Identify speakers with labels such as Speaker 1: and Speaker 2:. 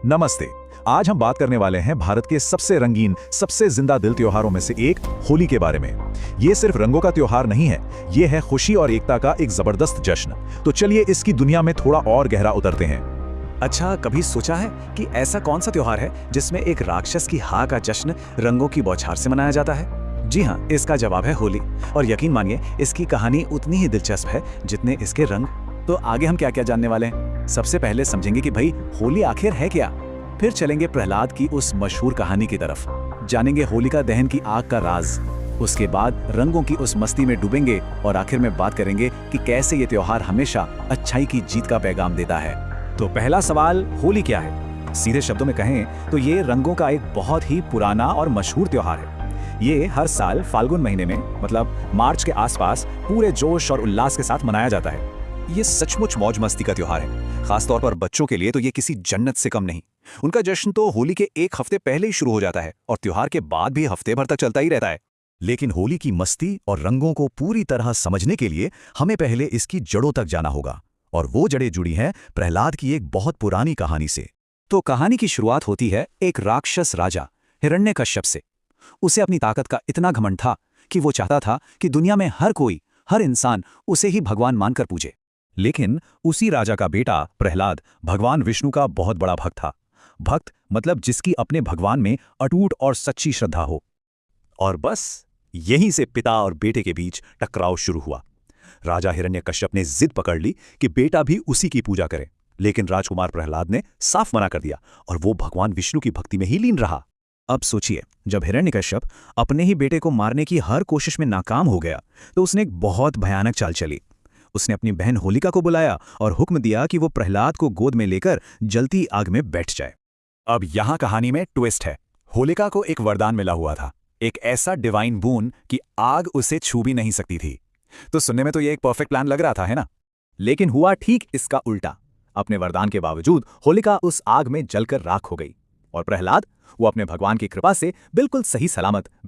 Speaker 1: नमस्ते। आज हम बात करने वाले हैं भारत के सबसे रंगीन, सबसे जिंदा दिल त्योहारों में से एक होली के बारे में। ये सिर्फ रंगों का त्योहार नहीं है, ये है खुशी और एकता का एक जबरदस्त जश्न। तो चलिए इसकी दुनिया में थोड़ा और गहरा उतरते हैं।
Speaker 2: अच्छा, कभी सोचा है कि ऐसा कौन सा त्योहार है जिसमें एक राक्षस की हाँ का जश्न रंगों की बौछार से मनाया जाता है? जी हाँ, इसका जवाब है होली। और यकीन मानिए, इसकी कहानी उतनी ही दिलचस्प है जितने इसके रंग। तो आगे हम क्या क्या जानने वाले हैं? सबसे पहले समझेंगे कि भाई होली आखिर है क्या। फिर चलेंगे प्रहलाद की उस मशहूर कहानी की तरफ, जानेंगे होलिका दहन की आग का राज। उसके बाद रंगों की उस मस्ती में डूबेंगे और आखिर में बात करेंगे कि कैसे ये त्योहार हमेशा अच्छाई की जीत का पैगाम देता है। तो पहला सवाल, होली क्या है? सीधे शब्दों में कहें तो ये रंगों का एक बहुत ही पुराना और मशहूर त्योहार है। ये हर साल फाल्गुन महीने में, मतलब मार्च के आसपास, पूरे जोश और उल्लास के साथ मनाया जाता है। ये सचमुच मौज मस्ती का त्योहार है। खासतौर पर बच्चों के लिए तो ये किसी जन्नत से कम नहीं। उनका जश्न तो होली के एक हफ्ते पहले ही शुरू हो जाता है और त्योहार के बाद भी हफ्ते भर तक चलता ही रहता है।
Speaker 1: लेकिन होली की मस्ती और रंगों को पूरी तरह समझने के लिए हमें पहले इसकी जड़ों तक जाना होगा। और वो जड़ें जुड़ी हैं प्रहलाद की एक बहुत पुरानी कहानी से।
Speaker 2: तो कहानी की शुरुआत होती है एक राक्षस राजा हिरण्यकश्यप से। उसे अपनी ताकत का इतना घमंड था कि वो चाहता था कि दुनिया में हर कोई, हर इंसान उसे ही भगवान मानकर पूजे।
Speaker 1: लेकिन उसी राजा का बेटा प्रहलाद भगवान विष्णु का बहुत बड़ा भक्त था। भक्त मतलब जिसकी अपने भगवान में अटूट और सच्ची श्रद्धा हो। और बस यहीं से पिता और बेटे के बीच टकराव शुरू हुआ। राजा हिरण्यकश्यप ने जिद पकड़ ली कि बेटा भी उसी की पूजा करे, लेकिन राजकुमार प्रहलाद ने साफ मना कर दिया और वो भगवान विष्णु की भक्ति में ही लीन रहा।
Speaker 2: अब सोचिए, जब हिरण्यकश्यप अपने ही बेटे को मारने की हर कोशिश में नाकाम हो गया तो उसने एक बहुत भयानक चाल चली। उसने अपनी बहन होलिका को बुलाया और हुक्म दिया कि वो प्रहलाद को गोद में लेकर जलती आग में बैठ जाए।
Speaker 1: अब यहाँ कहानी में ट्विस्ट है। होलिका को एक वरदान मिला हुआ था, एक ऐसा डिवाइन बून कि आग उसे छू भी नहीं सकती थी। तो सुनने में तो ये एक परफेक्ट प्लान लग रहा था, है ना? लेकिन हुआ ठीक इसका उल्टा। अपने वरदान के बावजूद होलिका उस आग में जलकर राख हो गई और प्रहलाद, वो अपने भगवान की कृपा से बिल्कुल सही सलामत